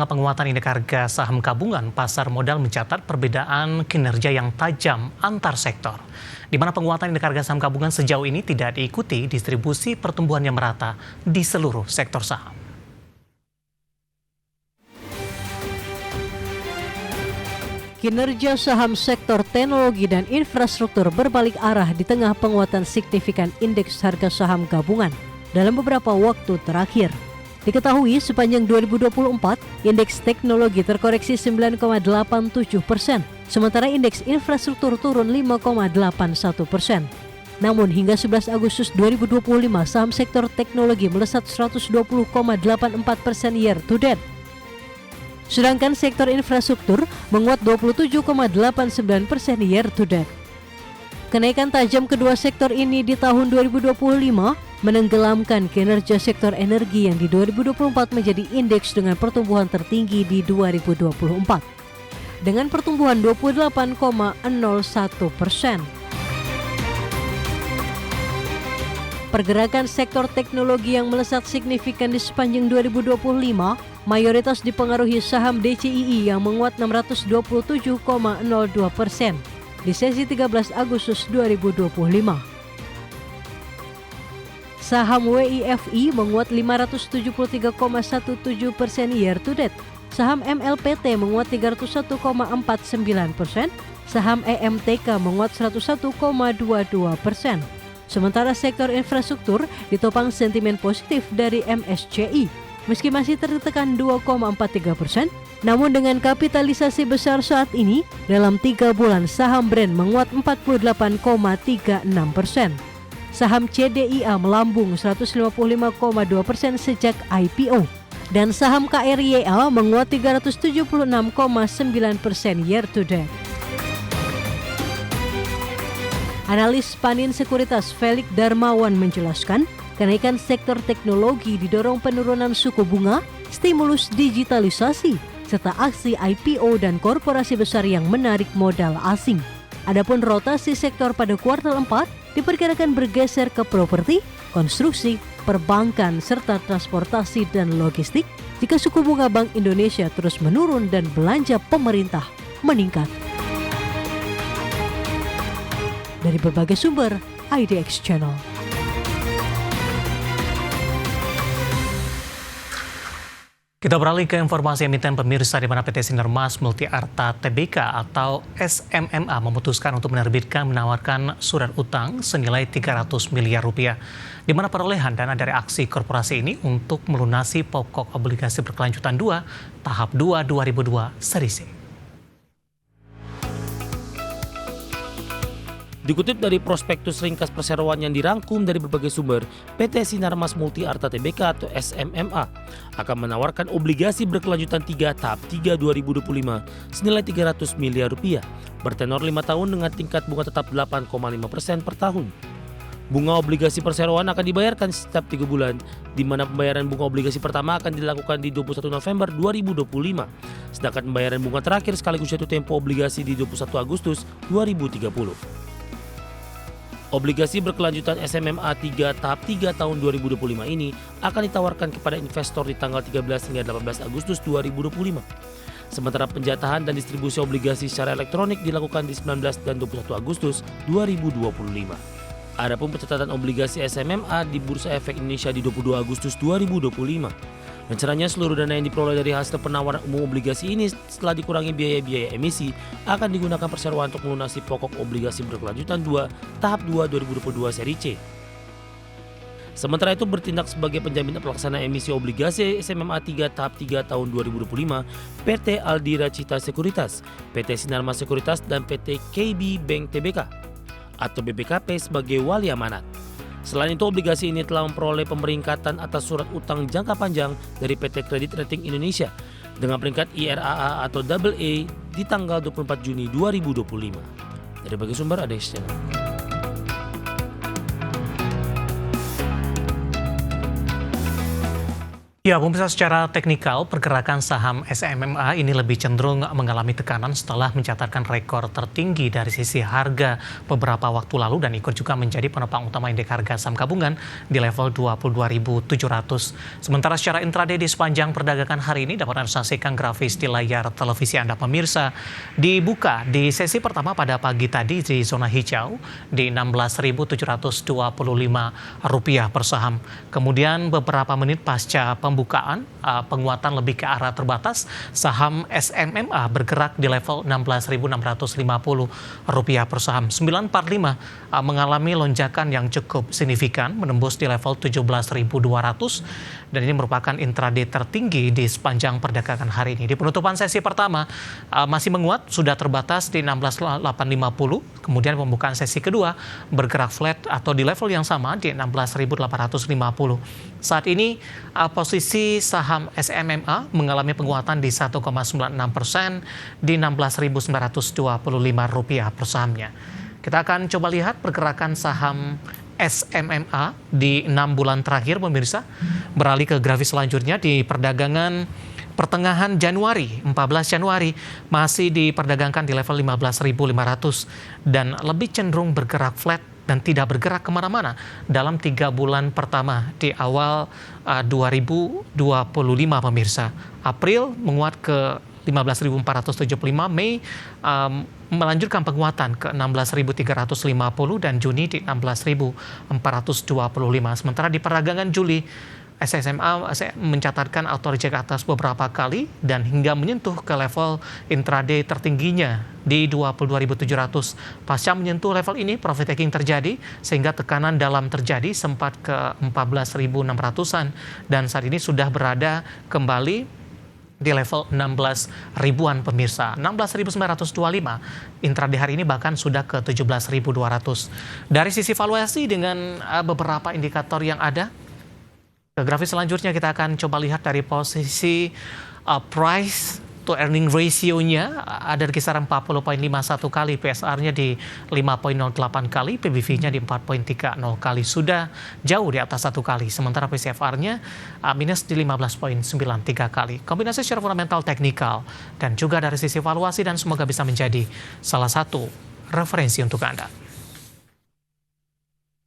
tengah penguatan indeks harga saham gabungan, pasar modal mencatat perbedaan kinerja yang tajam antar sektor. Di mana penguatan indeks harga saham gabungan sejauh ini tidak diikuti distribusi pertumbuhan yang merata di seluruh sektor saham. Kinerja saham sektor teknologi dan infrastruktur berbalik arah di tengah penguatan signifikan indeks harga saham gabungan dalam beberapa waktu terakhir. Diketahui sepanjang 2024, indeks teknologi terkoreksi 9,87%, sementara indeks infrastruktur turun 5,81%. Namun hingga 11 Agustus 2025, saham sektor teknologi melesat 120,84% year to date. Sedangkan sektor infrastruktur menguat 27,89% year to date. Kenaikan tajam kedua sektor ini di tahun 2025 menenggelamkan kinerja sektor energi yang di 2024 menjadi indeks dengan pertumbuhan tertinggi di 2024 dengan pertumbuhan 28,01%. Pergerakan sektor teknologi yang melesat signifikan di sepanjang 2025 mayoritas dipengaruhi saham DCII yang menguat 627,02% di sesi 13 Agustus 2025. Saham WIFI menguat 573,17% year to date. Saham MLPT menguat 301,49%. Saham EMTK menguat 101,22%. Sementara sektor infrastruktur ditopang sentimen positif dari MSCI. Meski masih tertekan 2,43%, namun dengan kapitalisasi besar saat ini, dalam 3 bulan saham Brand menguat 48,36%. Saham CDIA melambung 155,2% sejak IPO. Dan saham KRYA menguat 376,9% year to date. Analis Panin Sekuritas Felix Darmawan menjelaskan, kenaikan sektor teknologi didorong penurunan suku bunga, stimulus digitalisasi, serta aksi IPO dan korporasi besar yang menarik modal asing. Adapun rotasi sektor pada kuartal 4 diperkirakan bergeser ke properti, konstruksi, perbankan, serta transportasi dan logistik jika suku bunga Bank Indonesia terus menurun dan belanja pemerintah meningkat. Dari berbagai sumber, IDX Channel. Kita beralih ke informasi emiten pemirsa, di mana PT Sinarmas Multi Arta Tbk atau SMMA memutuskan untuk menawarkan surat utang senilai 300 miliar rupiah, di mana perolehan dana dari aksi korporasi ini untuk melunasi pokok obligasi berkelanjutan 2 tahap 2 2002 seri C. Dikutip dari prospektus ringkas perseroan yang dirangkum dari berbagai sumber, PT Sinarmas Multi Arta Tbk atau SMMA akan menawarkan obligasi berkelanjutan 3 tahap 3 2025 senilai 300 miliar rupiah bertenor 5 tahun dengan tingkat bunga tetap 8,5% per tahun. Bunga obligasi perseroan akan dibayarkan setiap 3 bulan, di mana pembayaran bunga obligasi pertama akan dilakukan di 21 November 2025, sedangkan pembayaran bunga terakhir sekaligus jatuh tempo obligasi di 21 Agustus 2030. Obligasi berkelanjutan SMMA 3 tahap 3 tahun 2025 ini akan ditawarkan kepada investor di tanggal 13 hingga 18 Agustus 2025. Sementara penjatahan dan distribusi obligasi secara elektronik dilakukan di 19 dan 21 Agustus 2025. Adapun pencatatan obligasi SMMA di Bursa Efek Indonesia di 22 Agustus 2025. Rencananya seluruh dana yang diperoleh dari hasil penawaran umum obligasi ini setelah dikurangi biaya-biaya emisi akan digunakan perseroan untuk melunasi pokok obligasi berkelanjutan 2 tahap 2 2022 seri C. Sementara itu bertindak sebagai penjamin pelaksana emisi obligasi SMMA 3 tahap 3 tahun 2025, PT Aldira Cita Sekuritas, PT Sinarmas Sekuritas dan PT KB Bank Tbk atau BBKP sebagai wali amanat. Selain itu, obligasi ini telah memperoleh pemeringkatan atas surat utang jangka panjang dari PT Kredit Rating Indonesia dengan peringkat IRAA atau AA di tanggal 24 Juni 2025. Dari berbagai sumber ada channel. Ya, pemirsa, secara teknikal pergerakan saham SMMA ini lebih cenderung mengalami tekanan setelah mencatatkan rekor tertinggi dari sisi harga beberapa waktu lalu dan ikut juga menjadi penopang utama indeks harga saham gabungan di level 22.700. Sementara secara intraday di sepanjang perdagangan hari ini dapat Anda saksikan grafis di layar televisi Anda pemirsa. Dibuka di sesi pertama pada pagi tadi di zona hijau di Rp16.725 per saham. Kemudian beberapa menit pasca pembukaan penguatan lebih ke arah terbatas, saham SMMA bergerak di level Rp16.650 per saham. 945 mengalami lonjakan yang cukup signifikan, menembus di level 17.200 dan ini merupakan intraday tertinggi di sepanjang perdagangan hari ini. Di penutupan sesi pertama masih menguat, sudah terbatas di 16.850, kemudian pembukaan sesi kedua bergerak flat atau di level yang sama di 16.850. Saat ini posisi saham SMMA mengalami penguatan di 1,96% di Rp16.925 per sahamnya. Kita akan coba lihat pergerakan saham SMMA di 6 bulan terakhir, pemirsa. Beralih ke grafis selanjutnya di perdagangan pertengahan Januari, 14 Januari, masih diperdagangkan di level 15.500 dan lebih cenderung bergerak flat dan tidak bergerak kemana-mana dalam 3 bulan pertama di awal 2025, pemirsa. April menguat ke 15.475, Mei melanjutkan penguatan ke 16.350 dan Juni di 16.425. Sementara di perdagangan Juli, SMMA mencatatkan auto reject atas beberapa kali dan hingga menyentuh ke level intraday tertingginya di 22.700. Pasca menyentuh level ini, profit taking terjadi sehingga tekanan dalam terjadi sempat ke 14.600-an dan saat ini sudah berada kembali di level 16 ribuan, pemirsa. 16.925 intraday hari ini bahkan sudah ke 17.200. Dari sisi valuasi dengan beberapa indikator yang ada, ke grafis selanjutnya kita akan coba lihat dari posisi price to earning ratio-nya ada di kisaran 40.51 kali, PSR-nya di 5.08 kali, PBV-nya di 4.30 kali, sudah jauh di atas 1 kali. Sementara PCFR-nya minus di 15.93 kali. Kombinasi secara fundamental, teknikal, dan juga dari sisi valuasi dan semoga bisa menjadi salah satu referensi untuk Anda.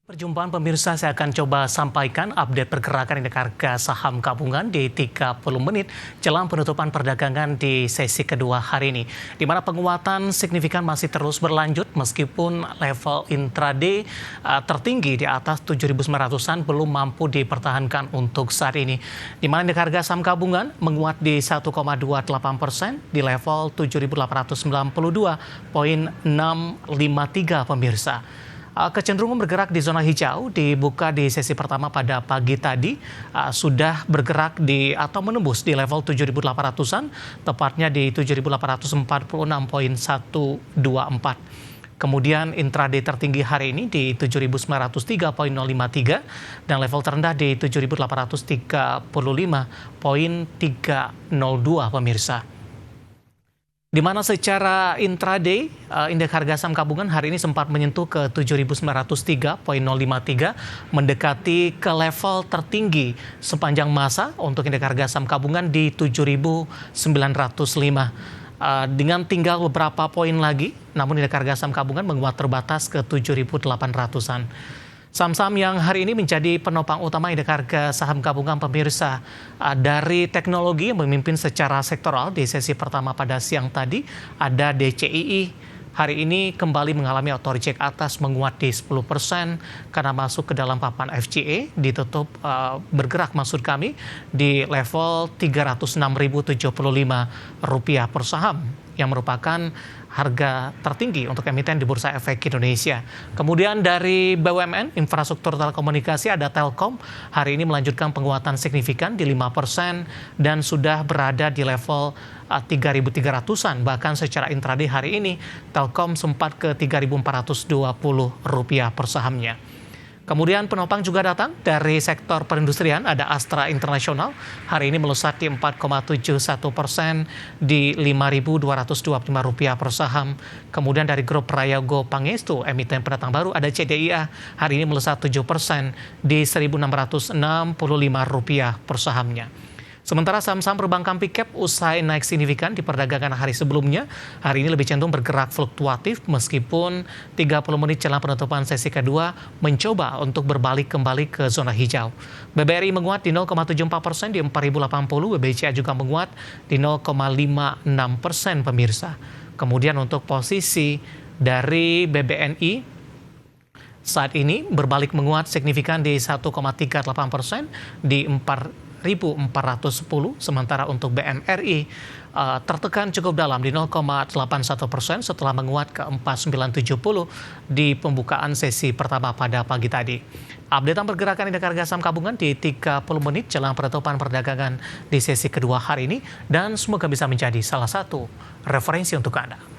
Perjumpaan pemirsa, saya akan coba sampaikan update pergerakan indeks harga saham gabungan di 30 menit jelang penutupan perdagangan di sesi kedua hari ini, di mana penguatan signifikan masih terus berlanjut meskipun level intraday tertinggi di atas 7.900-an belum mampu dipertahankan untuk saat ini, di mana indeks harga saham gabungan menguat di 1,28% di level 7.892,653, pemirsa. Kecenderungan bergerak di zona hijau dibuka di sesi pertama pada pagi tadi sudah bergerak di atau menembus di level 7.800-an, tepatnya di 7.846,124. Kemudian intraday tertinggi hari ini di 7.903,053 dan level terendah di 7.835,302, pemirsa. Di mana secara intraday, indeks harga saham gabungan hari ini sempat menyentuh ke 7.903,053, mendekati ke level tertinggi sepanjang masa untuk indeks harga saham gabungan di 7.905. Dengan tinggal beberapa poin lagi, namun indeks harga saham gabungan menguat terbatas ke 7.800-an. Saham-saham yang hari ini menjadi penopang utama indeks harga saham gabungan, pemirsa, dari teknologi yang memimpin secara sektoral di sesi pertama pada siang tadi ada DCII. Hari ini kembali mengalami auto reject atas, menguat di 10% karena masuk ke dalam papan FCA, ditutup bergerak maksud kami di level Rp306.075 per saham, yang merupakan harga tertinggi untuk emiten di Bursa Efek Indonesia. Kemudian dari BUMN, infrastruktur telekomunikasi, ada Telkom, hari ini melanjutkan penguatan signifikan di 5% dan sudah berada di level 3.300-an. Bahkan secara intraday hari ini, Telkom sempat ke Rp3.420 per sahamnya. Kemudian penopang juga datang dari sektor perindustrian, ada Astra International, hari ini melesat di 4,71% di Rp5.225 per saham. Kemudian dari grup Prayogo Pangestu, emiten pendatang baru, ada CDIA, hari ini melesat 7% di Rp1.665 per sahamnya. Sementara saham-saham perbankan pick-up usai naik signifikan di perdagangan hari sebelumnya, hari ini lebih cenderung bergerak fluktuatif meskipun 30 menit jelang penutupan sesi kedua mencoba untuk berbalik kembali ke zona hijau. BBRI menguat di 0,74% di 4.080, BBCA juga menguat di 0,56% pemirsa. Kemudian untuk posisi dari BBNI saat ini berbalik menguat signifikan di 1,38% di 4.410, sementara untuk BMRI tertekan cukup dalam di 0,81% setelah menguat ke 4.970 di pembukaan sesi pertama pada pagi tadi. Updatean pergerakan indeks harga saham gabungan di 30 menit jelang penutupan perdagangan di sesi kedua hari ini, dan semoga bisa menjadi salah satu referensi untuk Anda.